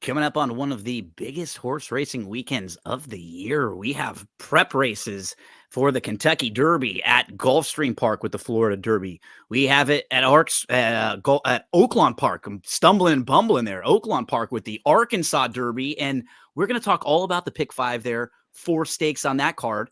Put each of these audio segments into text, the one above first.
Coming up on one of the biggest horse racing weekends of the year, we have prep races for the Kentucky Derby at Gulfstream Park with the Florida Derby. We have it at at Oaklawn Park. I'm stumbling and bumbling there. Oaklawn Park with the Arkansas Derby, and we're going to talk all about the Pick 5 there. 4 stakes on that card.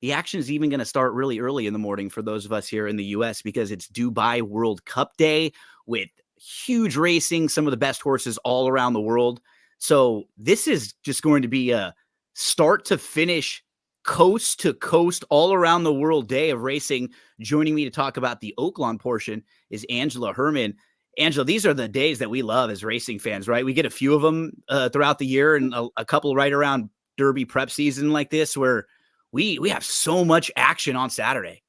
The action is even going to start really early in the morning for those of us here in the U.S. because it's Dubai World Cup Day with huge racing, some of the best horses all around the world. So this is just going to be a start to finish, coast to coast, all around the world day of racing. Joining me to talk about the Oaklawn portion is Angela Hermann. Angela, these are the days that we love as racing fans, right? We get a few of them throughout the year and a couple right around Derby prep season like this where we have so much action on Saturday.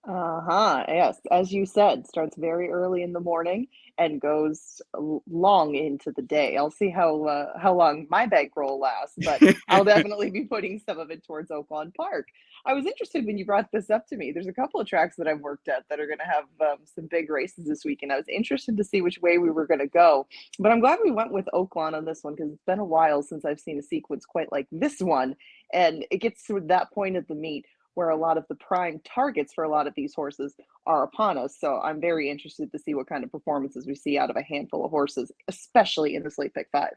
Yes, as you said, starts very early in the morning and goes long into the day. I'll see how long my bankroll lasts, but I'll definitely be putting some of it towards Oaklawn Park. I was interested when you brought this up to me. There's a couple of tracks that I've worked at that are going to have some big races this weekend. I was interested to see which way we were going to go, but I'm glad we went with Oaklawn on this one because it's been a while since I've seen a sequence quite like this one, and it gets to that point of the meet where a lot of the prime targets for a lot of these horses are upon us. So I'm very interested to see what kind of performances we see out of a handful of horses, especially in the Slate Pick 5.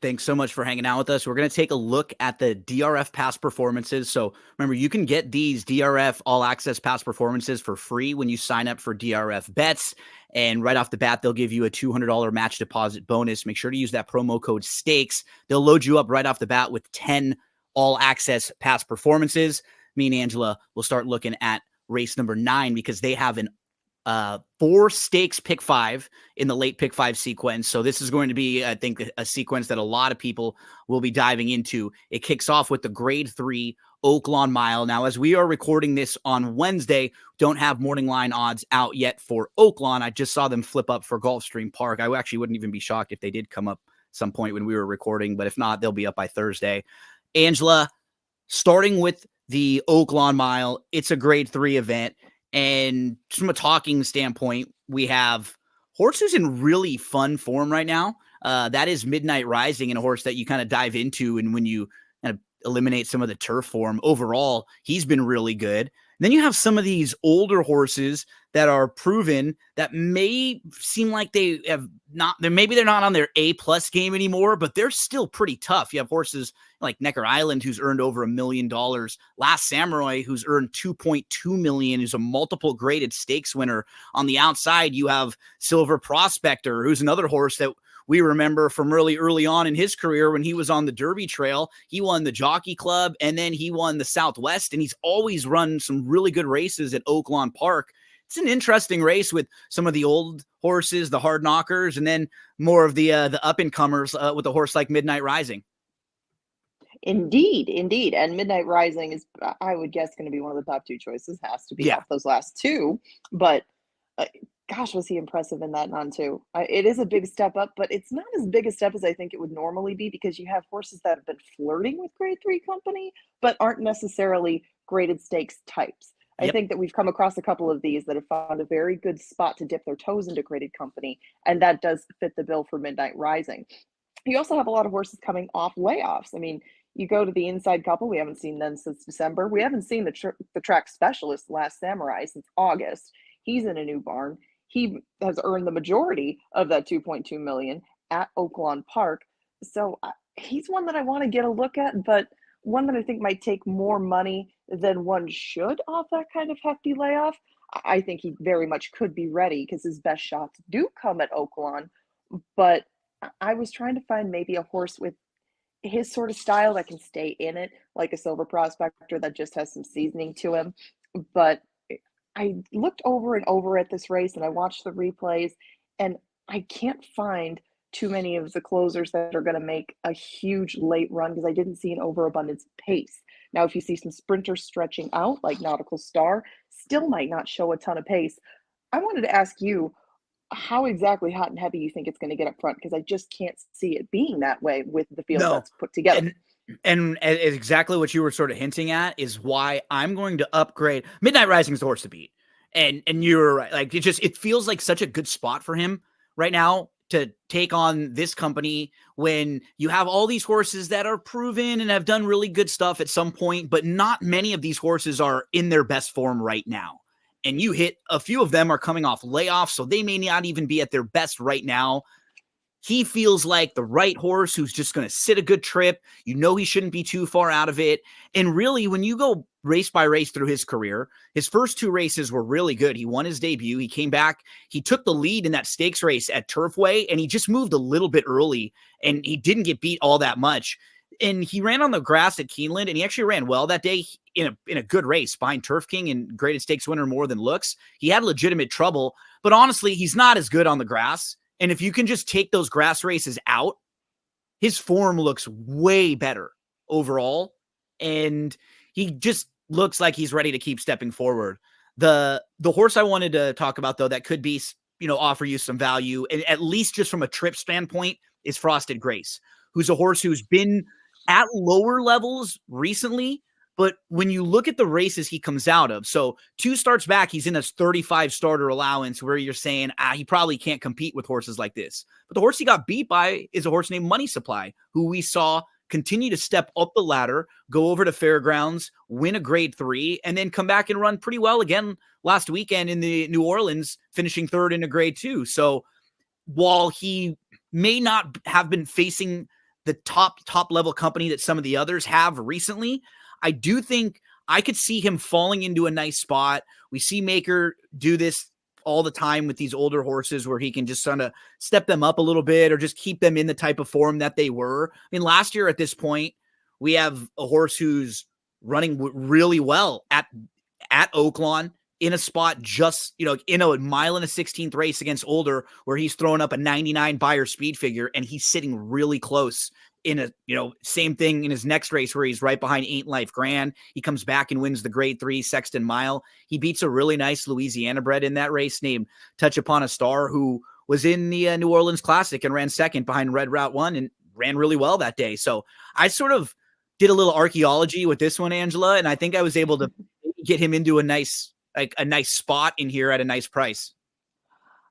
Thanks so much for hanging out with us. We're going to take a look at the DRF past performances. So remember, you can get these DRF all access past performances for free when you sign up for DRF bets. And right off the bat, they'll give you a $200 match deposit bonus. Make sure to use that promo code STAKES. They'll load you up right off the bat with 10 all access past performances. Me and Angela will start looking at race number 9 because they have an 4 stakes pick 5 in the late pick 5 sequence. So this is going to be, I think, a sequence that a lot of people will be diving into. It kicks off with the grade 3 Oaklawn Mile. Now, as we are recording this on Wednesday, don't have morning line odds out yet for Oaklawn. I just saw them flip up for Gulfstream Park. I actually wouldn't even be shocked if they did come up some point when we were recording, but if not, they'll be up by Thursday. Angela, starting with the Oaklawn Mile, it's a grade 3 event. And from a talking standpoint, we have horse who's in really fun form right now. That is Midnight Rising, and a horse that you kind of dive into. And when you kind of eliminate some of the turf form overall, he's been really good. Then you have some of these older horses that are proven that may seem like they have not, maybe they're not on their A+ game anymore, but they're still pretty tough. You have horses like Necker Island, who's earned over $1 million. Last Samurai, who's earned $2.2 million, is a multiple graded stakes winner. On the outside, you have Silver Prospector, who's another horse that we remember from early on in his career when he was on the Derby Trail. He won the Jockey Club, and then he won the Southwest, and he's always run some really good races at Oaklawn Park. It's an interesting race with some of the old horses, the hard knockers, and then more of the up-and-comers with a horse like Midnight Rising. Indeed. And Midnight Rising is, I would guess, going to be one of the top 2 choices. Has to be off those last 2. But gosh, was he impressive in that non-2. It is a big step up, but it's not as big a step as I think it would normally be because you have horses that have been flirting with grade 3 company, but aren't necessarily graded stakes types. I think that we've come across a couple of these that have found a very good spot to dip their toes into graded company, and that does fit the bill for Midnight Rising. You also have a lot of horses coming off layoffs. I mean, you go to the inside couple, we haven't seen them since December. We haven't seen the track specialist, Last Samurai, since August. He's in a new barn. He has earned the majority of that $2.2 million at Oaklawn Park. So he's one that I want to get a look at, but one that I think might take more money than one should off that kind of hefty layoff. I think he very much could be ready because his best shots do come at Oaklawn. But I was trying to find maybe a horse with his sort of style that can stay in it, like a Silver Prospector that just has some seasoning to him. But I looked over and over at this race and I watched the replays, and I can't find too many of the closers that are going to make a huge late run because I didn't see an overabundance pace. Now, if you see some sprinters stretching out like Nautical Star, still might not show a ton of pace. I wanted to ask you how exactly hot and heavy you think it's going to get up front, because I just can't see it being that way with the field that's put together. And exactly what you were sort of hinting at is why I'm going to upgrade. Midnight Rising is the horse to beat. And you're right. Like, it feels like such a good spot for him right now to take on this company when you have all these horses that are proven and have done really good stuff at some point, but not many of these horses are in their best form right now. And you hit a few of them are coming off layoffs, so they may not even be at their best right now. He feels like the right horse who's just going to sit a good trip. You know, he shouldn't be too far out of it. And really, when you go race by race through his career, his first 2 races were really good. He won his debut. He came back. He took the lead in that stakes race at Turfway, and he just moved a little bit early, and he didn't get beat all that much. And he ran on the grass at Keeneland, and he actually ran well that day in a good race behind Turf King and Graded Stakes winner More Than Looks. He had legitimate trouble, but honestly, he's not as good on the grass. And if you can just take those grass races out, his form looks way better overall. And he just looks like he's ready to keep stepping forward. The horse I wanted to talk about, though, that could be, offer you some value, and at least just from a trip standpoint, is Frosted Grace, who's a horse who's been at lower levels recently. But when you look at the races he comes out of, so 2 starts back, he's in a 35 starter allowance where you're saying, he probably can't compete with horses like this. But the horse he got beat by is a horse named Money Supply, who we saw continue to step up the ladder, go over to Fairgrounds, win a grade 3, and then come back and run pretty well again last weekend in the New Orleans, finishing 3rd in a grade 2. So while he may not have been facing the top level company that some of the others have recently, I do think I could see him falling into a nice spot. We see Maker do this all the time with these older horses where he can just sort of step them up a little bit or just keep them in the type of form that they were. I mean, last year at this point, we have a horse who's running really well at Oaklawn in a spot just, in a mile and a 16th race against Older, where he's throwing up a 99 Beyer speed figure, and he's sitting really close in a, same thing in his next race where he's right behind Ain't Life Grand. He comes back and wins the grade 3 Sexton Mile. He beats a really nice Louisiana bred in that race named Touch Upon a Star, who was in the New Orleans Classic and ran second behind Red Route 1 and ran really well that day. So I sort of did a little archaeology with this one, Angela, and I think I was able to get him into a nice spot in here at a nice price.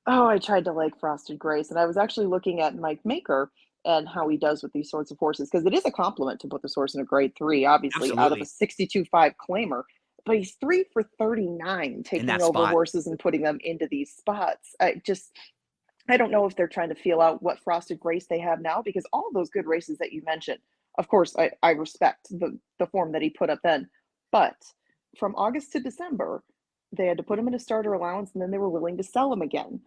Oh, I tried to like Frosted Grace, and I was actually looking at Mike Maker and how he does with these sorts of horses, because it is a compliment to put this horse in a grade 3, obviously. Absolutely. Out of a 62.5 claimer, but he's 3 for 39 taking over spot. Horses and putting them into these spots. I don't know if they're trying to feel out what Frosted Grace they have now, because all those good races that you mentioned, of course, I respect the form that he put up then, but from August to December, they had to put him in a starter allowance, and then they were willing to sell him again.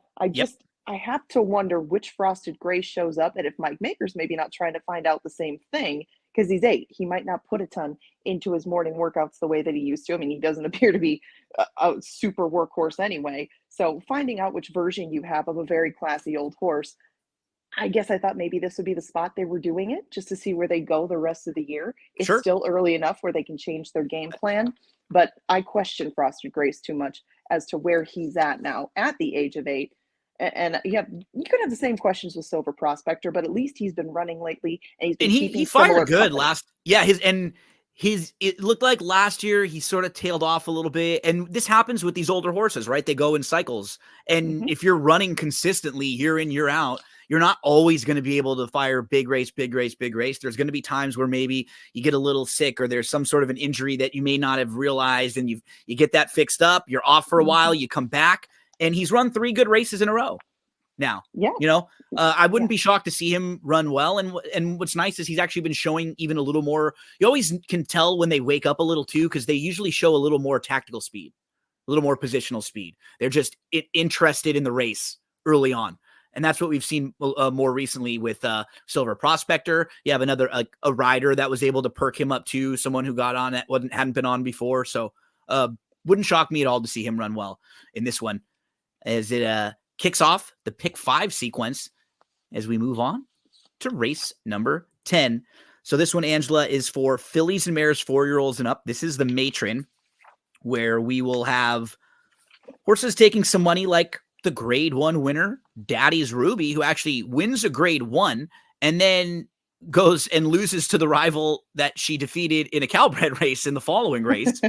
I have to wonder which Frosted Grace shows up, and if Mike Maker's maybe not trying to find out the same thing, because he's 8. He might not put a ton into his morning workouts the way that he used to. I mean, he doesn't appear to be a super workhorse anyway. So finding out which version you have of a very classy old horse, I guess I thought maybe this would be the spot they were doing it, just to see where they go the rest of the year. It's sure. Still early enough where they can change their game plan. But I question Frosted Grace too much as to where he's at now at the age of 8. And you could have the same questions with Silver Prospector, but at least he's been running lately, and he fired good last. Yeah, it looked like last year he sort of tailed off a little bit, and this happens with these older horses, right? They go in cycles, and if you're running consistently year in, year out, you're not always going to be able to fire big race. There's going to be times where maybe you get a little sick, or there's some sort of an injury that you may not have realized, and you get that fixed up. You're off for a while, you come back, and he's run 3 good races in a row now. Yeah. I wouldn't be shocked to see him run well. And what's nice is he's actually been showing even a little more. You always can tell when they wake up a little too, because they usually show a little more tactical speed, a little more positional speed. They're just interested in the race early on. And that's what we've seen more recently with Silver Prospector. You have another a rider that was able to perk him up too, someone who got on that hadn't been on before. So wouldn't shock me at all to see him run well in this one, as it kicks off the pick 5 sequence as we move on to race number 10. So this one, Angela, is for fillies and mares 4-year-olds and up. This is the matron, where we will have horses taking some money, like the grade 1 winner, Daddy's Ruby, who actually wins a grade 1 and then goes and loses to the rival that she defeated in a Calbred race in the following race.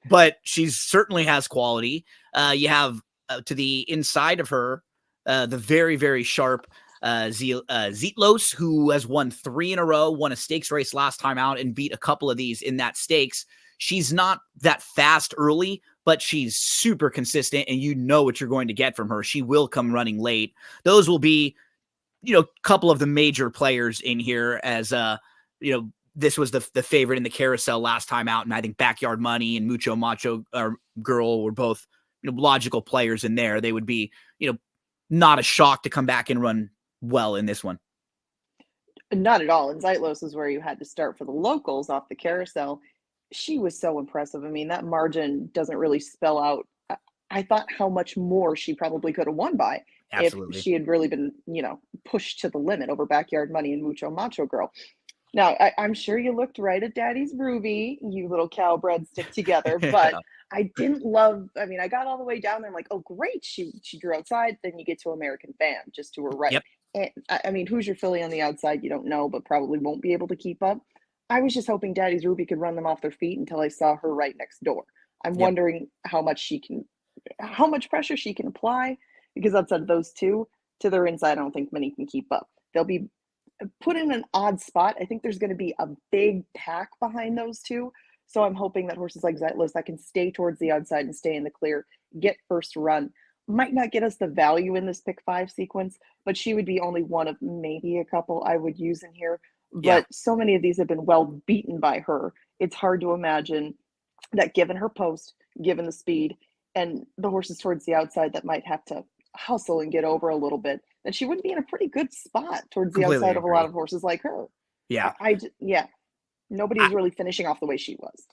But she certainly has quality. You have to the inside of her, the very, very sharp Zitlos, who has won 3 in a row, won a stakes race last time out, and beat a couple of these in that stakes. She's not that fast early, but she's super consistent, and you know what you're going to get from her. She will come running late. Those will be, a couple of the major players in here, as this was the favorite in the carousel last time out, and I think Backyard Money and Mucho Macho Girl were both logical players in there. They would be not a shock to come back and run well in this one. Not at all. And Zeitlos is where you had to start for the locals off the carousel. She was so impressive. I mean, that margin doesn't really spell out. I thought how much more she probably could have won by Absolutely. if she had really been, pushed to the limit over Backyard Money and Mucho Macho Girl. Now, I'm sure you looked right at Daddy's Ruby, you little cow breadstick together, but I didn't love, I got all the way down there. I'm like, oh, great. She drew outside. Then you get to American Fan just to her right. Yep. And who's your filly on the outside? You don't know, but probably won't be able to keep up. I was just hoping Daddy's Ruby could run them off their feet until I saw her right next door. I'm wondering how much pressure she can apply, because outside of those two, to their inside, I don't think many can keep up. They'll be put in an odd spot. I think there's going to be a big pack behind those two. So I'm hoping that horses like Zeitlos that can stay towards the outside and stay in the clear, get first run. Might not get us the value in this pick 5 sequence, but she would be only one of maybe a couple I would use in here. But so many of these have been well beaten by her. It's hard to imagine that, given her post, given the speed, and the horses towards the outside that might have to hustle and get over a little bit, that she wouldn't be in a pretty good spot towards the outside of a lot of horses like her. Yeah. Nobody's really finishing off the way she was.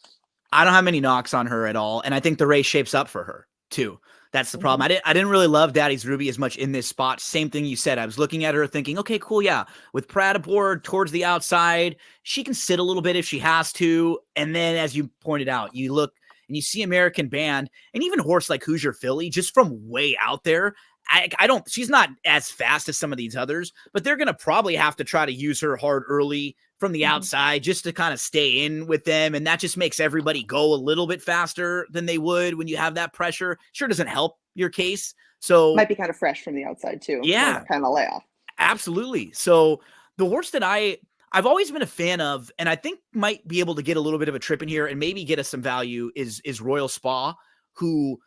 I don't have many knocks on her at all, and I think the race shapes up for her too. That's the problem. I didn't really love Daddy's Ruby as much in this spot. Same thing you said. I was looking at her thinking, okay, cool, yeah. With Pratt aboard towards the outside, she can sit a little bit if she has to. And then, as you pointed out, you look and you see American Band, and even a horse like Who's Your Philly, just from way out there. She's not as fast as some of these others, but they're going to probably have to try to use her hard early from the outside just to kind of stay in with them. And that just makes everybody go a little bit faster than they would when you have that pressure. Sure doesn't help your case. So might be kind of fresh from the outside too. Yeah. Kind of layoff. Absolutely. So the horse that I've always been a fan of, and I think might be able to get a little bit of a trip in here and maybe get us some value, is Royal Spa, who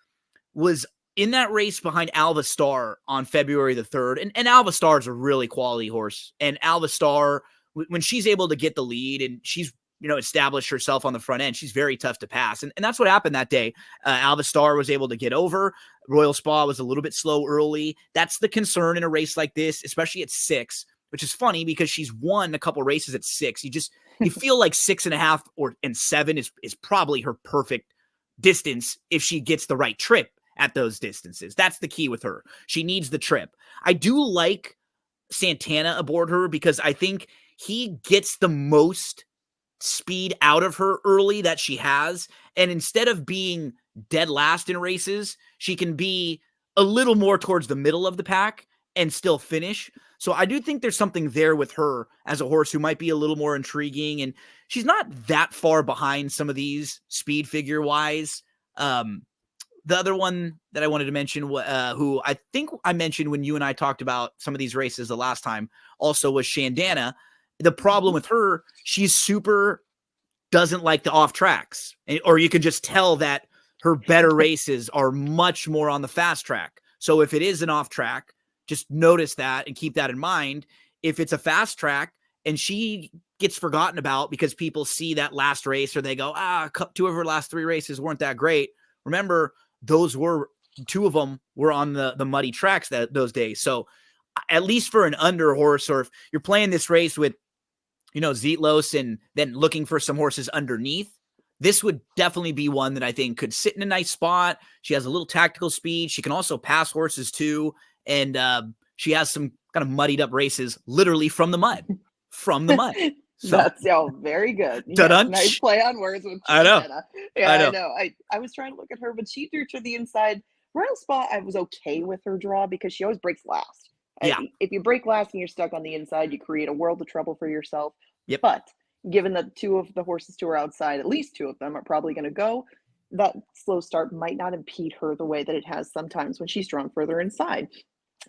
was in that race behind Alva Star on February the 3rd. And Alva Star is a really quality horse. And Alva Star, when she's able to get the lead and she's, established herself on the front end, she's very tough to pass. And that's what happened that day. Alva Star was able to get over. Royal Spa was a little bit slow early. That's the concern in a race like this, especially at 6, which is funny because she's won a couple races at 6. You feel like 6.5 and 7 is probably her perfect distance if she gets the right trip at those distances. That's the key with her. She needs the trip. I do like Santana aboard her because I think he gets the most speed out of her early that she has. And instead of being dead last in races, she can be a little more towards the middle of the pack and still finish. So I do think there's something there with her as a horse who might be a little more intriguing. And she's not that far behind some of these speed figure wise. The other one that I wanted to mention, who I think I mentioned when you and I talked about some of these races the last time, also was Shandana. The problem with her, she's super doesn't like the off tracks, or you can just tell that her better races are much more on the fast track. So if it is an off track, just notice that and keep that in mind. If it's a fast track and she gets forgotten about because people see that last race or they go, 2 of her last 3 races weren't that great. Remember, those were 2 of them were on the muddy tracks those days. So at least for an under horse, or if you're playing this race with, Zitlos and then looking for some horses underneath, this would definitely be one that I think could sit in a nice spot. She has a little tactical speed. She can also pass horses too. And she has some kind of muddied up races literally from the mud. So, that's very good. Yeah, nice play on words with Santana. I know. I was trying to look at her, but she drew to the inside. Royal Spa, I was okay with her draw because she always breaks last. Yeah. If you break last and you're stuck on the inside, you create a world of trouble for yourself. Yep. But given that 2 of the horses to her outside, at least 2 of them are probably going to go, that slow start might not impede her the way that it has sometimes when she's drawn further inside.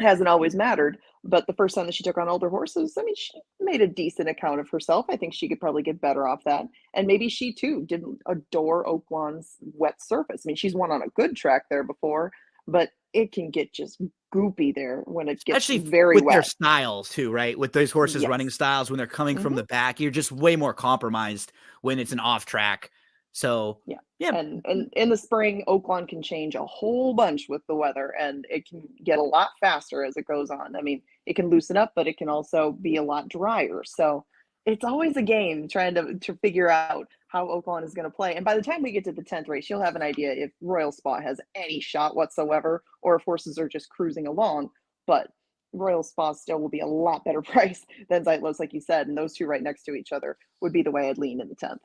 hasn't always mattered. But the first time that she took on older horses, I mean, she made a decent account of herself. I think she could probably get better off that. And maybe she too didn't adore Oaklawn's wet surface. I mean, she's won on a good track there before, but it can get just goopy there when it gets Especially very with their wet. styles too, right? With those horses running Yes. styles, when they're coming from Hmm. the back, you're just way more compromised when it's an off track. So Yeah. yeah, And in the spring, Oaklawn can change a whole bunch with the weather, and it can get a lot faster as it goes on. I mean, it can loosen up, but it can also be a lot drier. So it's always a game trying to figure out how Oaklawn is going to play. And by the time we get to the 10th race, you'll have an idea if Royal Spa has any shot whatsoever, or if horses are just cruising along. But Royal Spa still will be a lot better price than Zeitlos, like you said, and those two right next to each other would be the way I'd lean in the 10th.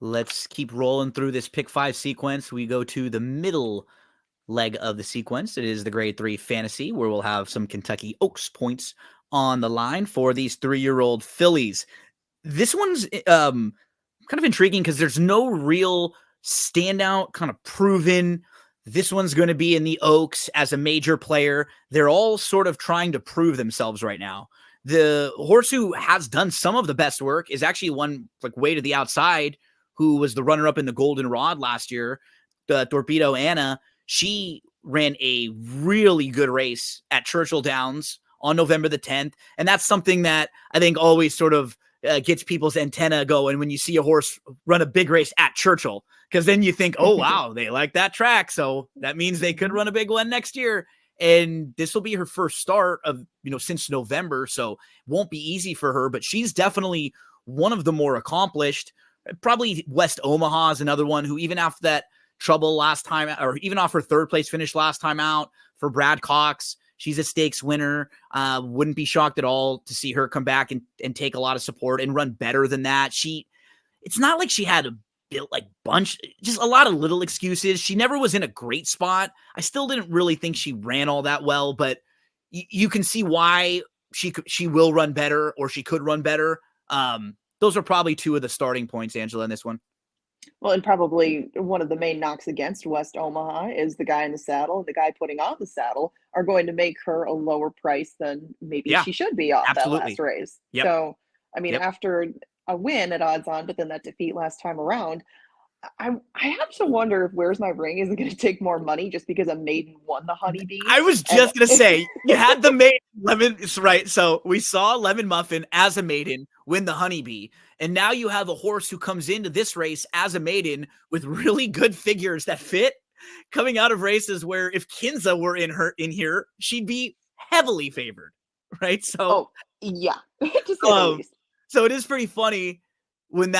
let's keep rolling through this pick 5 sequence. We go to the middle leg of the sequence. It is the grade 3 fantasy, where we'll have some Kentucky Oaks points on the line for these 3-year-old fillies. This one's kind of intriguing because there's no real standout kind of proven. This one's going to be in the Oaks as a major player. They're all sort of trying to prove themselves right now. The horse who has done some of the best work is actually one like way to the outside, who was the runner-up in the Golden Rod last year, the Torpedo Anna. She ran a really good race at Churchill Downs on November the 10th. And that's something that I think always sort of gets people's antenna going when you see a horse run a big race at Churchill, because then you think, oh, wow, they like that track. So that means they could run a big one next year. And this will be her first start of, since November. So it won't be easy for her, but she's definitely one of the more accomplished. Probably West Omaha is another one who, even after that trouble last time, or even off her third place finish last time out for Brad Cox, she's a stakes winner. Wouldn't be shocked at all to see her come back and take a lot of support and run better than that. It's not like she had a bunch, just a lot of little excuses. She never was in a great spot. I still didn't really think she ran all that well, but you can see why she will run better, or she could run better. Those are probably two of the starting points, Angela, in this one. Well, and probably one of the main knocks against West Omaha is the guy in the saddle and the guy putting on the saddle are going to make her a lower price than maybe Yeah, she should be off that last absolutely. race. Yep. So, I mean, Yep. after a win at odds on, but then that defeat last time around, I have to wonder if Where's My Ring isn't going to take more money just because a maiden won the Honeybee. I was And just going to say, you had the maiden lemon, right? So we saw Lemon Muffin as a maiden win the Honeybee. And now you have a horse who comes into this race as a maiden with really good figures that fit, coming out of races where if Kinza were in here, she'd be heavily favored, right? So, oh, yeah, to say the least. so it is pretty funny when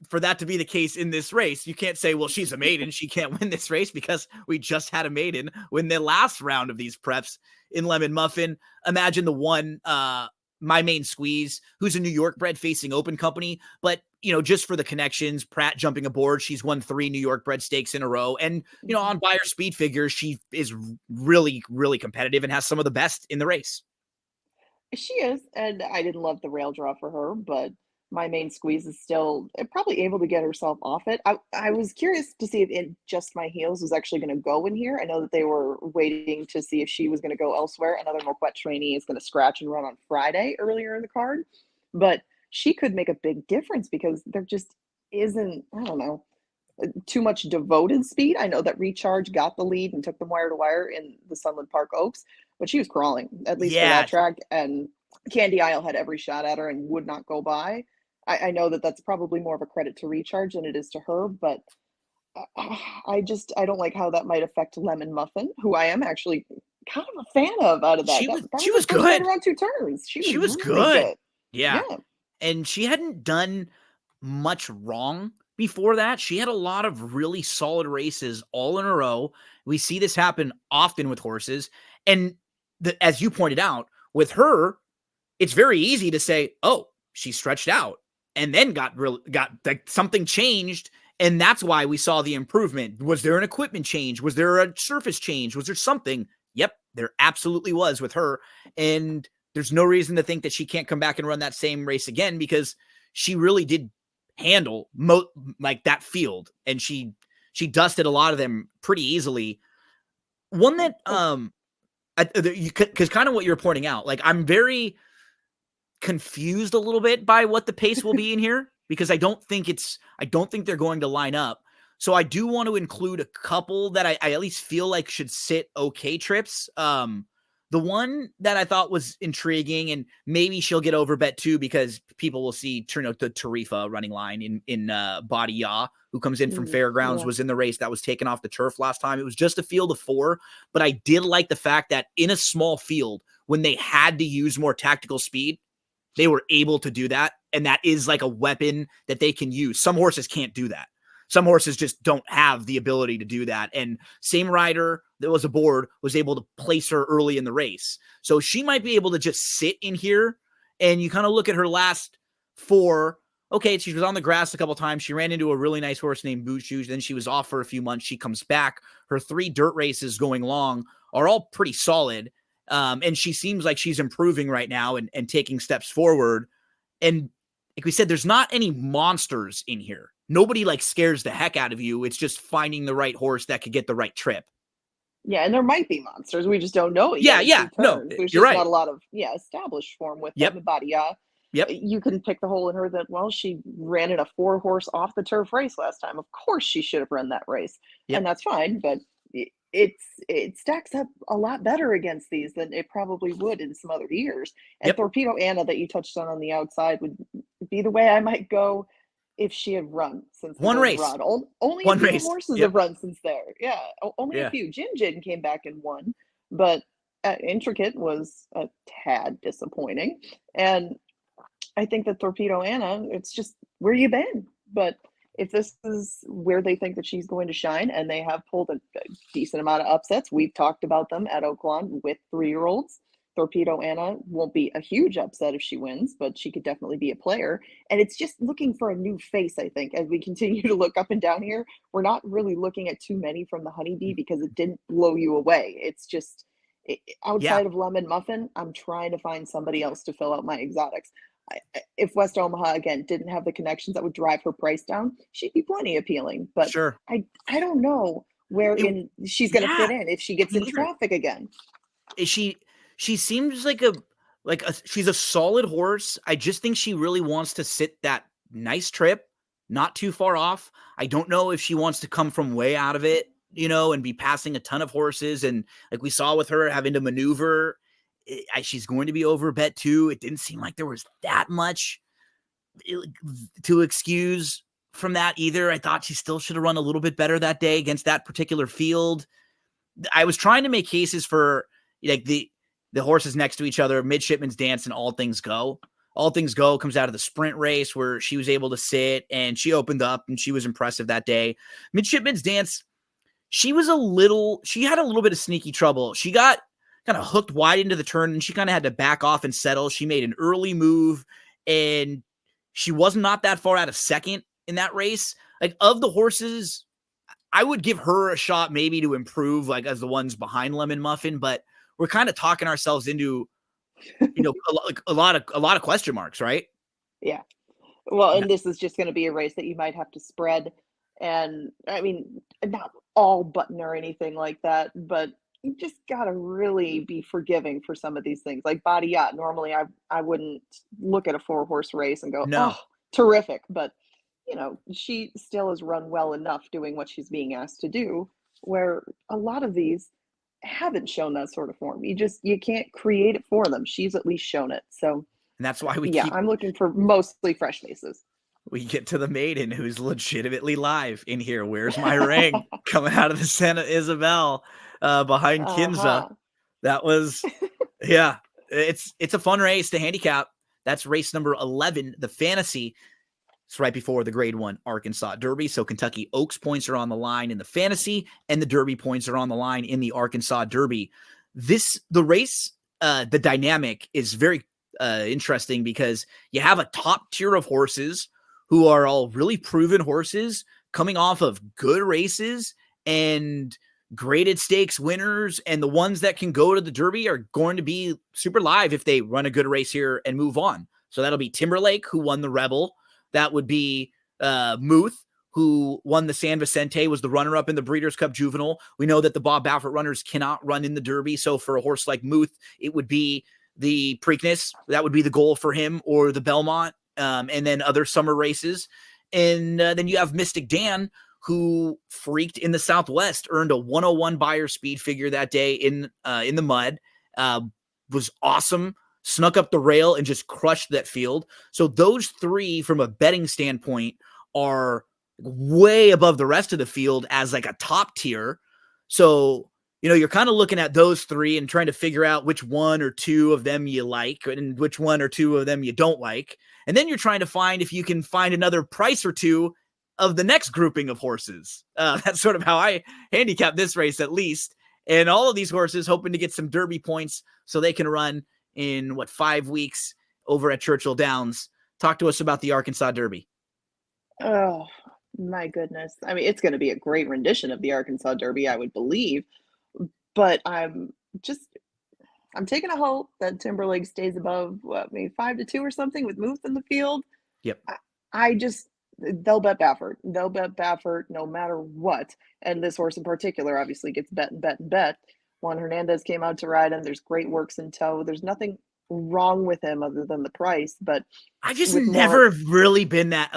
for that to be the case in this race. You can't say, well, she's a maiden, she can't win this race, because we just had a maiden win the last round of these preps in Lemon Muffin. Imagine the one, My Main Squeeze, who's a New York bred facing Open Company, but just for the connections, Pratt jumping aboard, she's won 3 New York bred stakes in a row. And, on buyer speed figures, she is really, really competitive and has some of the best in the race. She is, and I didn't love the rail draw for her, but My Main Squeeze is still probably able to get herself off it. I was curious to see if in Just My Heels was actually going to go in here. I know that they were waiting to see if she was going to go elsewhere. Another Moquette trainee is going to scratch and run on Friday earlier in the card, but she could make a big difference because there just isn't, I don't know, too much devoted speed. I know that Recharge got the lead and took them wire to wire in the Sunland Park Oaks, but she was crawling, at least for Yeah, that track. And Candy Isle had every shot at her and would not go by. I know that that's probably more of a credit to Recharge than it is to her, but I don't like how that might affect Lemon Muffin, who I am actually kind of a fan of out of that. she That, was that she was was her first right good. around 2 turns. She She was was really good. good. Yeah. Yeah. And she hadn't done much wrong before that. She had a lot of really solid races all in a row. We see this happen often with horses. And as you pointed out, with her, it's very easy to say, oh, she stretched out and then got like something changed. And that's why we saw the improvement. Was there an equipment change? Was there a surface change? Was there something? Yep, there absolutely was with her. And there's no reason to think that she can't come back and run that same race again, because she really did handle like that field, and she dusted a lot of them pretty easily. One that Because kind of what you're pointing out, like I'm very confused a little bit by what the pace will be in here because I don't think they're going to line up. So I do want to include a couple that I at least feel like should sit okay trips. The one that I thought was intriguing, and maybe she'll get over bet too because people will see turn out the Tarifa running line in Body Ya, who comes in from Fairgrounds, Yeah. was in the race that was taken off the turf last time. It was just a field of 4, but I did like the fact that in a small field, when they had to use more tactical speed, they were able to do that. And that is like a weapon that they can use. Some horses can't do that. Some horses just don't have the ability to do that. And same rider that was aboard was able to place her early in the race. So she might be able to just sit in here, and you kind of look at her last 4. Okay, she was on the grass a couple times. She ran into a really nice horse named Boot Shoes. Then she was off for a few months. She comes back. Her 3 dirt races going long are all pretty solid. And she seems like she's improving right now and taking steps forward. And like we said, there's not any monsters in here. Nobody like scares the heck out of you. It's just finding the right horse that could get the right trip. Yeah, and there might be monsters. We just don't know it Yeah, yet. no, There's you're just right. not a lot of established form with them. Body, Yep. You can pick the hole in her that, well, she ran in a 4-horse off the turf race last time. Of course she should have run that race. Yep. And that's fine, but it stacks up a lot better against these than it probably would in some other years. And Torpedo Anna that you touched on the outside would be the way I might go if she had run since one race. Run. Only one a few race. horses have run since there. Yeah, only Yeah. a few. Jin came back and won, but Intricate was a tad disappointing. And I think that Torpedo Anna, it's just where you been. But if this is where they think that she's going to shine, and they have pulled a decent amount of upsets, we've talked about them at Oaklawn with 3-year-olds. Torpedo Anna won't be a huge upset if she wins, but she could definitely be a player. And it's just looking for a new face, I think, as we continue to look up and down here. We're not really looking at too many from the Honeybee because it didn't blow you away. It's just outside of Lemon Muffin, I'm trying to find somebody else to fill out my exotics. If West Omaha again didn't have the connections that would drive her price down, she'd be plenty appealing. But sure, I don't know where she's going to fit in if she gets in traffic again. She seems like a she's a solid horse. I just think she really wants to sit that nice trip, not too far off. I don't know if she wants to come from way out of it, and be passing a ton of horses. And like we saw with her having to maneuver, she's going to be over bet too. It didn't seem like there was that much to excuse from that either. I thought she still should have run a little bit better that day against that particular field. I was trying to make cases for like the horses next to each other, Midshipman's Dance and All Things Go. All Things Go comes out of the sprint race where she was able to sit and she opened up and she was impressive that day. Midshipman's Dance, she had a little bit of sneaky trouble. She got kind of hooked wide into the turn and she kind of had to back off and settle. She made an early move and she was not that far out of second in that race. Like of the horses, I would give her a shot maybe to improve like as the ones behind Lemon Muffin, but we're kind of talking ourselves into, a lot of question marks, right? Yeah. Well, and this is just going to be a race that you might have to spread. And I mean, not all button or anything like that, but you just got to really be forgiving for some of these things. Like Body Yacht, normally I wouldn't look at a 4-horse race and go, No. oh, terrific. But, she still has run well enough doing what she's being asked to do, where a lot of these haven't shown that sort of form. You can't create it for them. She's at least shown it. So, and that's why I'm looking for mostly fresh faces. We get to the maiden who's legitimately live in here. Where's my ring? Coming out of the Santa Isabel behind Kinza. That was, it's a fun race to handicap. That's race number 11, the Fantasy. It's right before the Grade 1 Arkansas Derby. So Kentucky Oaks points are on the line in the Fantasy, and the Derby points are on the line in the Arkansas Derby. The race, the dynamic is very interesting because you have a top tier of horses who are all really proven horses coming off of good races and graded stakes winners. And the ones that can go to the Derby are going to be super live if they run a good race here and move on. So that'll be Timberlake, who won the Rebel. That would be Muth, who won the San Vicente, was the runner-up in the Breeders' Cup Juvenile. We know that the Bob Baffert runners cannot run in the Derby, so for a horse like Muth, it would be the Preakness. That would be the goal for him, or the Belmont, and then other summer races. And then you have Mystic Dan, who freaked in the Southwest, earned a 101 Beyer speed figure that day in the mud, was awesome, snuck up the rail and just crushed that field. So those three, from a betting standpoint, are way above the rest of the field as like a top tier. So, you're kind of looking at those three and trying to figure out which one or two of them you like and which one or two of them you don't like. And then you're trying to find if you can find another price or two of the next grouping of horses. That's sort of how I handicap this race, at least. And all of these horses hoping to get some Derby points so they can run in 5 weeks over at Churchill Downs. Talk to us about the Arkansas Derby. Oh, my goodness. I mean, it's going to be a great rendition of the Arkansas Derby, I would believe. But I'm taking a hope that Timberlake stays above, maybe 5-2 or something with Muth in the field. Yep. They'll bet Baffert. They'll bet Baffert no matter what. And this horse in particular obviously gets bet and bet and bet. Juan Hernandez came out to ride him. There's great works in tow. There's nothing wrong with him other than the price. But I just never really been that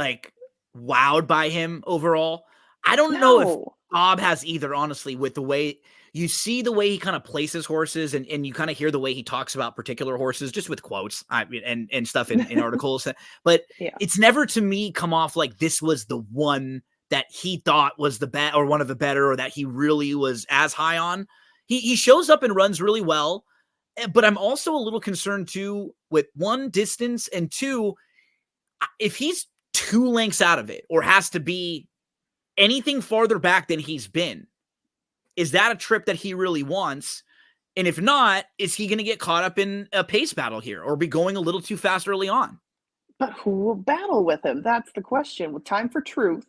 wowed by him overall. I don't know if Bob has either, honestly, with the way you see the way he kind of places horses and you kind of hear the way he talks about particular horses just with quotes and stuff in articles. But it's never to me come off like this was the one that he thought was the bet or one of the better, or that he really was as high on. He shows up and runs really well. But I'm also a little concerned too with, one, distance, and two, if he's 2 lengths out of it or has to be anything farther back than he's been, is that a trip that he really wants? And if not, is he going to get caught up in a pace battle here or be going a little too fast early on? But who will battle with him? That's the question. With Time for Truth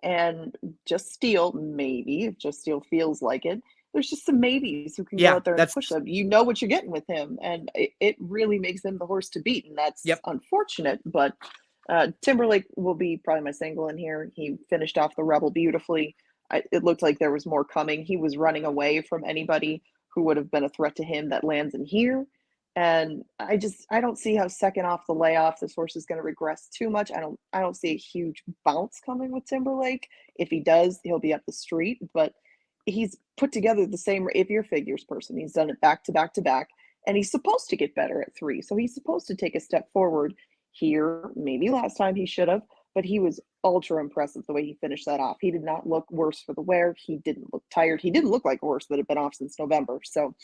and Just Steel, maybe, if Just Steel feels like it, there's just some maybes who can go out there and push him. You know what you're getting with him, and it really makes him the horse to beat, and that's unfortunate. But Timberlake will be probably my single in here. He finished off the Rebel beautifully. It looked like there was more coming. He was running away from anybody who would have been a threat to him that lands in here. And I don't see how second off the layoff, this horse is going to regress too much. I don't see a huge bounce coming with Timberlake. If he does, he'll be up the street, but he's put together the same Avier figures person. He's done it back to back to back, and he's supposed to get better at 3. So he's supposed to take a step forward here. Maybe last time he should have, but he was ultra impressive the way he finished that off. He did not look worse for the wear. He didn't look tired. He didn't look like a horse that had been off since November. So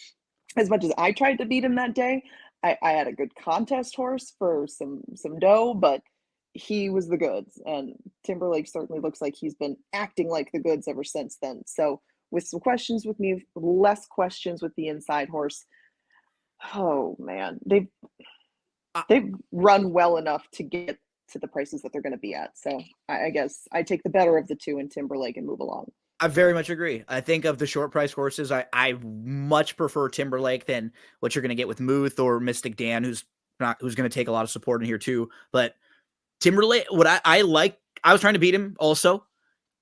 as much as I tried to beat him that day, I had a good contest horse for some dough, but he was the goods. And Timberlake certainly looks like he's been acting like the goods ever since then. So with some questions with me, less questions with the inside horse. Oh man, they've run well enough to get to the prices that they're going to be at. So I guess I take the better of the two in Timberlake and move along. I very much agree. I think of the short price horses, I much prefer Timberlake than what you're going to get with Muth or Mystic Dan, who's going to take a lot of support in here too. But Timberlake, what I like, I was trying to beat him also.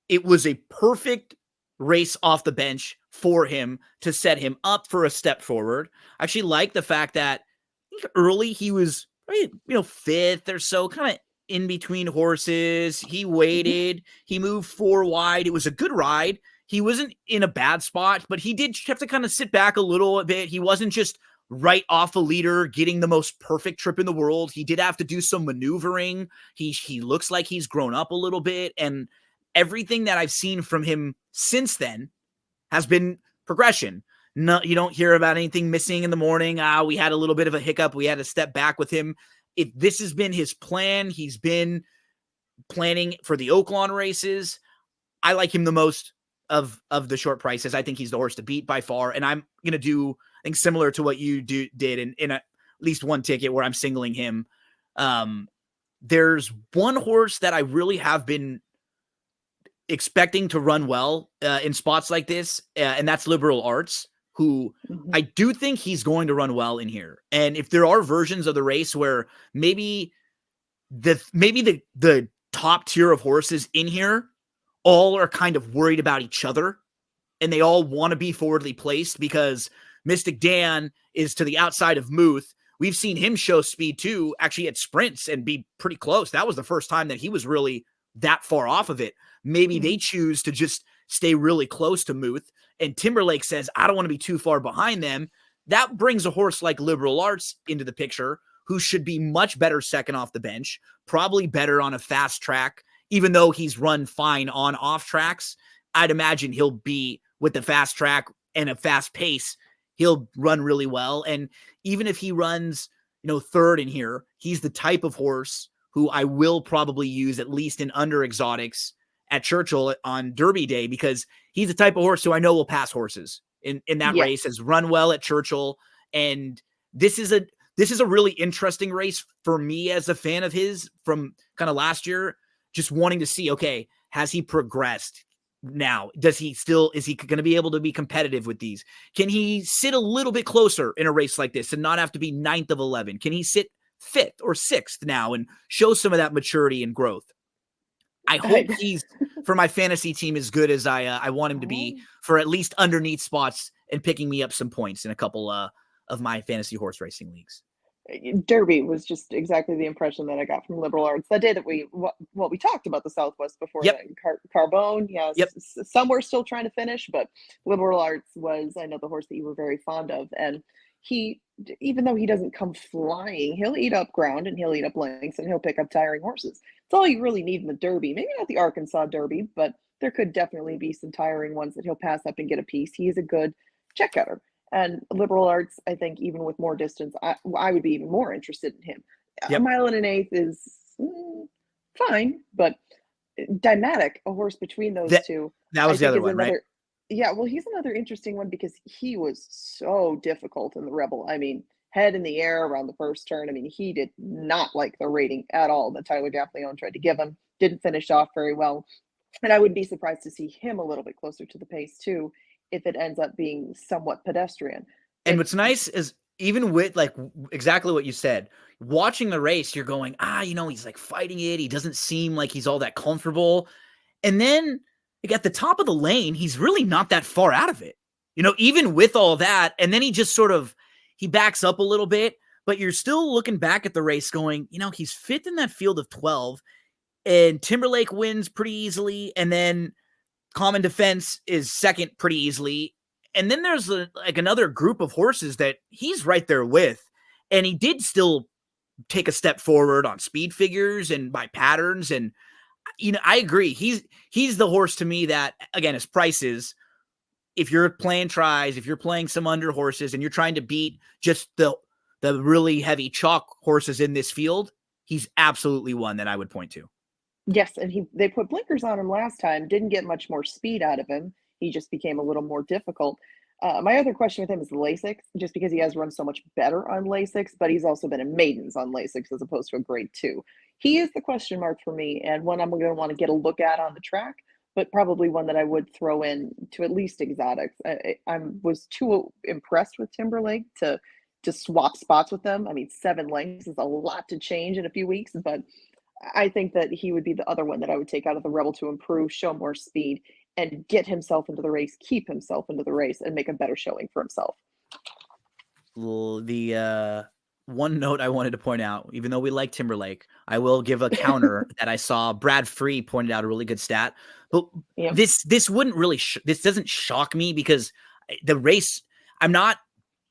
It was a perfect race off the bench for him to set him up for a step forward. I actually like the fact that early he was, 5th or so, kind of in between horses. He waited, he moved 4 wide. It was a good ride. He wasn't in a bad spot, but he did have to kind of sit back a little bit. He wasn't just right off a leader, getting the most perfect trip in the world. He did have to do some maneuvering. He looks like he's grown up a little bit, and everything that I've seen from him since then has been progression. No, you don't hear about anything missing in the morning. We had a little bit of a hiccup. We had to step back with him. If this has been his plan, he's been planning for the Oaklawn races. I like him the most of the short prices. I think he's the horse to beat by far. And I'm going to do, I think, similar to what you did in at least one ticket where I'm singling him. There's one horse that I really have been expecting to run well in spots like this, and that's Liberal Arts, who I do think he's going to run well in here. And if there are versions of the race where maybe the top tier of horses in here all are kind of worried about each other, and they all want to be forwardly placed because Mystic Dan is to the outside of Muth. We've seen him show speed too, actually at sprints, and be pretty close. That was the first time that he was really that far off of it. Maybe they choose to just stay really close to Muth, and Timberlake says, I don't want to be too far behind them. That brings a horse like Liberal Arts into the picture, who should be much better second off the bench, probably better on a fast track, even though he's run fine on off tracks. I'd imagine he'll be with the fast track and a fast pace. He'll run really well. And even if he runs, third in here, he's the type of horse who I will probably use at least in under exotics at Churchill on Derby Day, because he's the type of horse who I know will pass horses in that race, has run well at Churchill. And this is a really interesting race for me as a fan of his from kind of last year, just wanting to see, okay, has he progressed now? Is he going to be able to be competitive with these? Can he sit a little bit closer in a race like this and not have to be 9th of 11? Can he sit 5th or 6th now and show some of that maturity and growth? I hope he's, for my fantasy team, as good as I want him to be for at least underneath spots and picking me up some points in a couple of my fantasy horse racing leagues. Derby was just exactly the impression that I got from Liberal Arts that day that we talked about the Southwest before. Carbone, some were still trying to finish, but Liberal Arts was, I know, the horse that you were very fond of, and he, even though he doesn't come flying, he'll eat up ground and he'll eat up lengths and he'll pick up tiring horses. It's all you really need in the Derby. Maybe not the Arkansas Derby, but there could definitely be some tiring ones that he'll pass up and get a piece. He is a good check cutter. And Liberal Arts, I think, even with more distance, I would be even more interested in him. A mile and an eighth is fine, but Dymatic, a horse between those two. That was the other one, right? Yeah, well, he's another interesting one because he was so difficult in the Rebel. I mean, head in the air around the first turn. I mean, he did not like the rating at all that Tyler Gaffleone tried to give him. Didn't finish off very well. And I would be surprised to see him a little bit closer to the pace, too, if it ends up being somewhat pedestrian. And what's nice is, even with exactly what you said, watching the race, you're going, he's like fighting it. He doesn't seem like he's all that comfortable. And then at the top of the lane, he's really not that far out of it, even with all that. And then he just he backs up a little bit, but you're still looking back at the race going, he's 5th in that field of 12, and Timberlake wins pretty easily. And then Common Defense is 2nd pretty easily. And then there's another group of horses that he's right there with. And he did still take a step forward on speed figures and by patterns. And, I agree. He's the horse to me that, again, his prices, if you're playing tries, if you're playing some under horses and you're trying to beat just the really heavy chalk horses in this field, he's absolutely one that I would point to. Yes, and they put blinkers on him last time, didn't get much more speed out of him. He just became a little more difficult. My other question with him is the Lasix, just because he has run so much better on Lasix, but he's also been in maidens on Lasix as opposed to a grade 2. He is the question mark for me, and one I'm going to want to get a look at on the track, but probably one that I would throw in to at least exotics. I was too impressed with Timberlake to swap spots with them. I mean, 7 lengths is a lot to change in a few weeks, but I think that he would be the other one that I would take out of the Rebel to improve, show more speed, and get himself into the race, keep himself into the race, and make a better showing for himself. The one note I wanted to point out, even though we like Timberlake, I will give a counter that I saw. Brad Free pointed out a really good stat, but this wouldn't really, this doesn't shock me, because the race, I'm not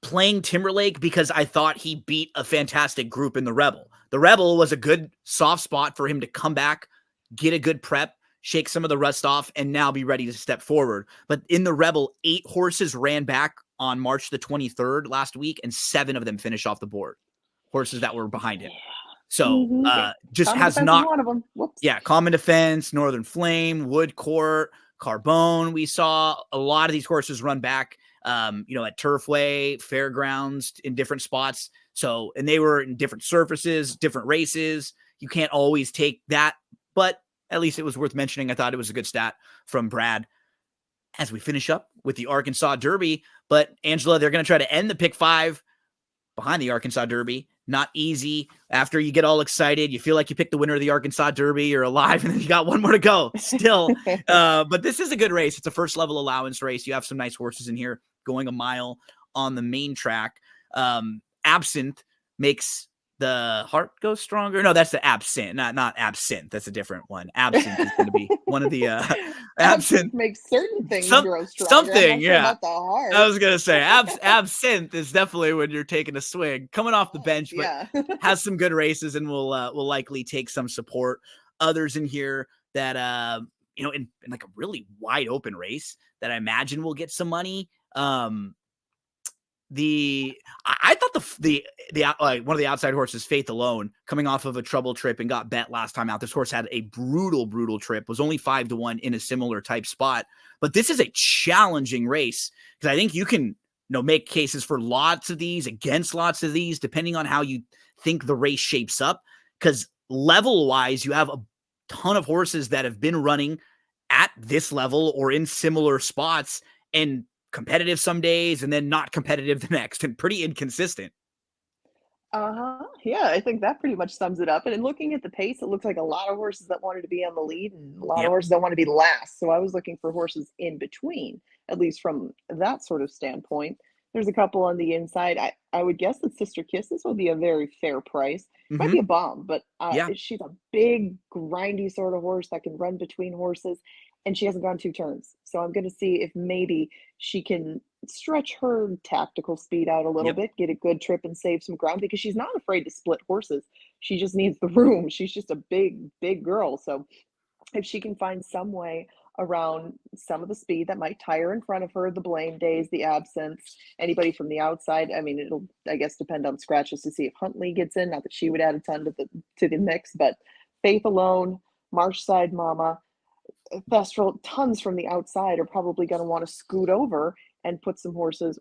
playing Timberlake because I thought he beat a fantastic group in the Rebel. The Rebel was a good soft spot for him to come back, get a good prep, shake some of the rust off, and now be ready to step forward. But in the Rebel, 8 horses ran back on March the 23rd last week, and 7 of them finished off the board. Horses that were behind him. So just Common has Defense not. is one of them. Whoops. Yeah, Common Defense, Northern Flame, Woodcourt, Carbone. We saw a lot of these horses run back, at Turfway, Fairgrounds, in different spots. So, and they were in different surfaces, different races. You can't always take that, but at least it was worth mentioning. I thought it was a good stat from Brad. As we finish up with the Arkansas Derby, but Angela, they're going to try to end the pick 5 behind the Arkansas Derby. not easy. After you get all excited, you feel like you picked the winner of the Arkansas Derby, you're alive, and then you got one more to go still. But this is a good race. It's a first level allowance race. You have some nice horses in here going a mile on the main track. Absinthe makes the heart go stronger. No, that's the absinthe, not absinthe. That's a different one. Absinthe is going to be one of the absinthe makes certain things grow stronger. I'm something. not sure Yeah, about the heart. I was gonna say absinthe is definitely when you're taking a swing, coming off the bench, but Yeah. has some good races and will likely take some support. Others in here that in like a really wide open race that I imagine will get some money. I thought the one of the outside horses, Faith Alone, coming off of a trouble trip and got bet last time out. This horse had a brutal trip, was only 5-1 in a similar type spot. But this is a challenging race because I think you can make cases for lots of these, against lots of these, depending on how you think the race shapes up. Because level wise, you have a ton of horses that have been running at this level or in similar spots and competitive some days and then not competitive the next, and pretty inconsistent. Yeah, I think that pretty much sums it up. And in looking at the pace, it looks like a lot of horses that wanted to be on the lead and a lot of Yep. horses that want to be last. So I was looking for horses in between, at least from that sort of standpoint. There's a couple on the inside. I would guess that Sister Kisses will be a very fair price. Might be Mm-hmm. a bomb, but Yeah. she's a big, grindy sort of horse that can run between horses, and she hasn't gone 2 turns. So I'm going to see if maybe she can stretch her tactical speed out a little Yep. bit, get a good trip and save some ground because she's not afraid to split horses. She just needs the room. She's just a big girl. So if she can find some way around some of the speed that might tire in front of her, the blame days, the absence, anybody from the outside. I mean, it'll, I guess, depend on scratches to see if Huntley gets in. Not that she would add a ton to the mix, but Faith Alone, Marshside Mama, Thestral, tons from the outside are probably going to want to scoot over and put some horses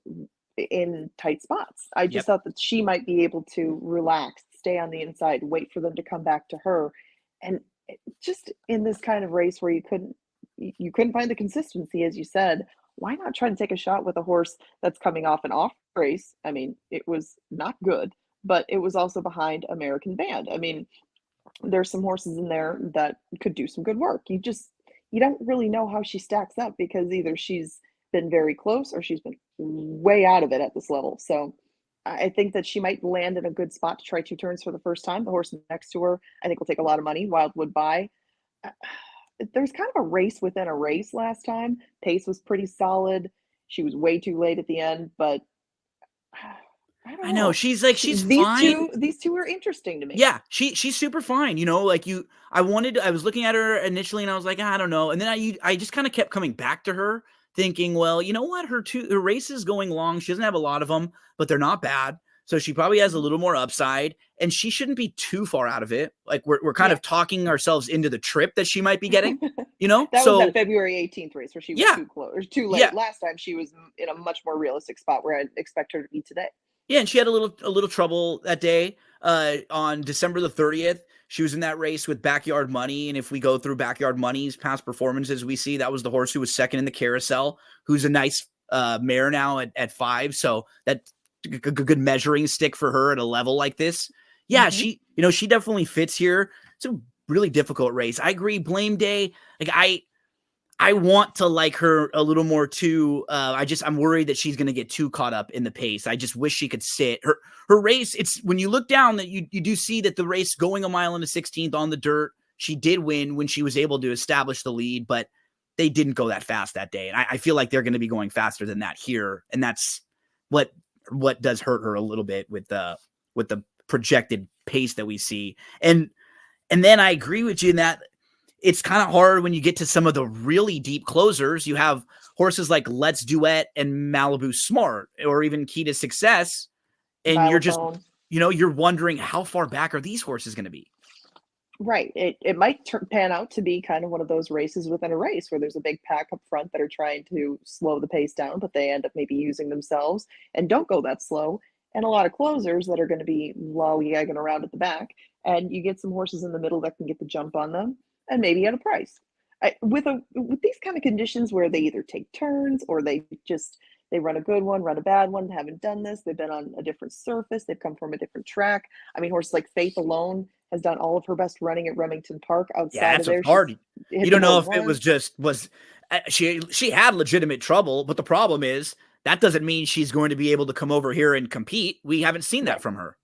in tight spots. I just Yep. thought that she might be able to relax, stay on the inside, wait for them to come back to her. And just in this kind of race where you couldn't find the consistency, as you said, why not try to take a shot with a horse that's coming off an off race? I mean, it was not good, but it was also behind American Band. I mean, there's some horses in there that could do some good work. You don't really know how she stacks up because either she's been very close or she's been way out of it at this level. So I think that she might land in a good spot to try 2 turns for the first time. The horse next to her, I think, will take a lot of money. Wildwood By. There's kind of a race within a race last time. Pace was pretty solid. She was way too late at the end, but I don't I know know. she's fine. These two are interesting to me. Yeah, she's super fine. I was looking at her initially and I was like, I don't know. And then I just kind of kept coming back to her thinking, well, you know what? Her race is going long. She doesn't have a lot of them, but they're not bad. So she probably has a little more upside and she shouldn't be too far out of it. Like we're kind of talking ourselves into the trip that she might be getting, That was that February 18th race where she was yeah, too close or too late. yeah, Last time she was in a much more realistic spot where I'd expect her to be today. yeah. And she had a little trouble that day. On December the 30th, she was in that race with Backyard Money. And if we go through Backyard Money's past performances, we see that was the horse who was second in the carousel, who's a nice mare now at 5. So that's a good measuring stick for her at a level like this. Yeah, she definitely fits here. It's a really difficult race. I agree. Blame Day. Like I want to like her a little more too. I'm worried that she's going to get too caught up in the pace. I just wish she could sit. Her race, it's when you look down that you do see that the race going a mile and a 16th on the dirt, she did win when she was able to establish the lead, but they didn't go that fast that day. And I feel like they're going to be going faster than that here. And that's what does hurt her a little bit with the projected pace that we see. And then I agree with you in that it's kind of hard when you get to some of the really deep closers. You have horses like Let's Duet and Malibu Smart, or even Key to Success. And you're just, you're wondering how far back are these horses going to be? Right. It might pan out to be kind of one of those races within a race where there's a big pack up front that are trying to slow the pace down, but they end up maybe using themselves and don't go that slow. And a lot of closers that are going to be lollygagging around at the back. And you get some horses in the middle that can get the jump on them and maybe at a price. With these kind of conditions where they either take turns or they just They run a good one, run a bad one, haven't done this. They've been on a different surface. They've come from a different track. I mean, horses like Faith alone has done all of her best running at Remington Park. Yeah, Outside of that's what's there, she's hard. You hit the don't know board if it once. was just she had legitimate trouble, but the problem is that doesn't mean she's going to be able to come over here and compete. We haven't seen that Right. from her.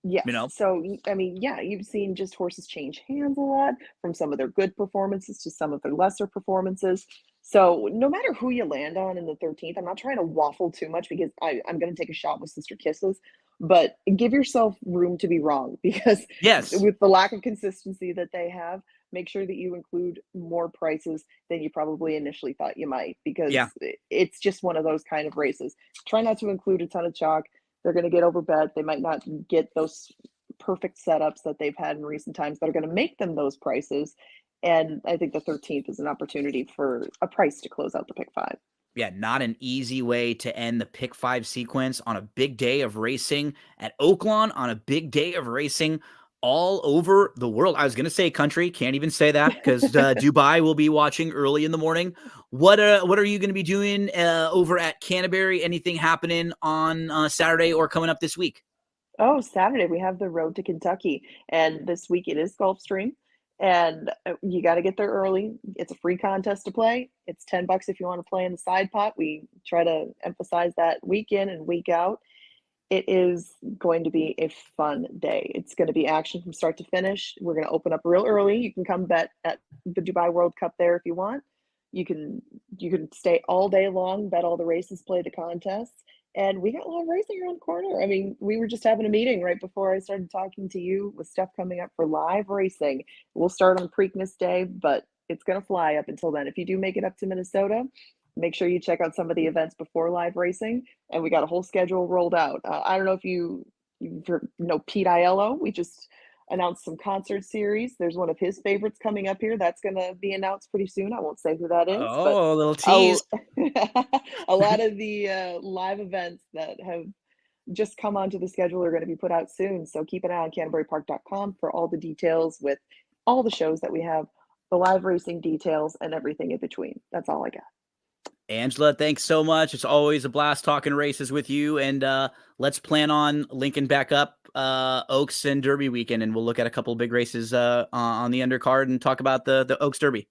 Yes. You know? So, I mean, yeah, you've seen just horses change hands a lot from some of their good performances to some of their lesser performances. So, no matter who you land on in the 13th, I'm not trying to waffle too much because I'm going to take a shot with Sister Kisses, but give yourself room to be wrong because Yes. with the lack of consistency that they have, make sure that you include more prices than you probably initially thought you might because Yeah. it's just one of those kind of races. Try not to include a ton of chalk. They're going to get overbet. They might not get those perfect setups that they've had in recent times that are going to make them those prices. And I think the 13th is an opportunity for a price to close out the pick five. Yeah, not an easy way to end the pick five sequence on a big day of racing at Oaklawn, on a big day of racing all over the world. I was going to say country, can't even say that because Dubai will be watching early in the morning. What are you going to be doing over at Canterbury? Anything happening on Saturday or coming up this week? Oh, Saturday we have the Road to Kentucky, and this week it is Gulfstream, and you got to get there early. It's a free contest to play. It's $10 if you want to play in the side pot. We try to emphasize that week in and week out. It is going to be a fun day. It's going to be action from start to finish. We're going to open up real early. You can come bet at the Dubai World Cup there if you want. You can stay all day long, bet all the races, play the contests. And we got a lot of racing around the corner. I mean, we were just having a meeting right before I started talking to you with stuff coming up for live racing. We'll start on Preakness Day, but it's going to fly up until then. If you do make it up to Minnesota, make sure you check out some of the events before live racing. And we got a whole schedule rolled out. I don't know if you know Pete Aiello. We just announced some concert series. There's one of his favorites coming up here. That's going to be announced pretty soon. I won't say who that is, but Oh, a little a, tease. a lot of the live events that have just come onto the schedule are going to be put out soon. So keep an eye on CanterburyPark.com for all the details with all the shows that we have, the live racing details, and everything in between. That's all I got. Angela, thanks so much. It's always a blast talking races with you. And let's plan on linking back up Oaks and Derby weekend, and we'll look at a couple of big races on the undercard and talk about the Oaks Derby.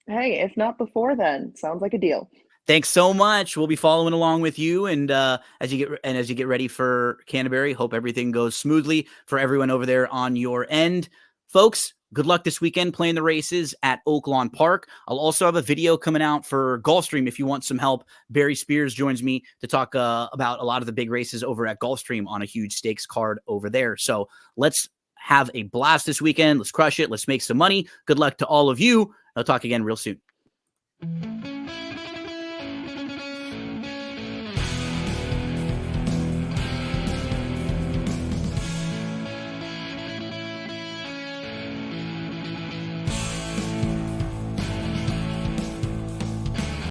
Hey, if not before then, sounds like a deal. Thanks so much. We'll be following along with you, and as you get ready for Canterbury, hope everything goes smoothly for everyone over there on your end, folks. Good luck this weekend playing the races at Oaklawn Park. I'll also have a video coming out for Gulfstream if you want some help. Barry Spears joins me to talk about a lot of the big races over at Gulfstream on a huge stakes card over there. So let's have a blast this weekend. Let's crush it. Let's make some money. Good luck to all of you. I'll talk again real soon.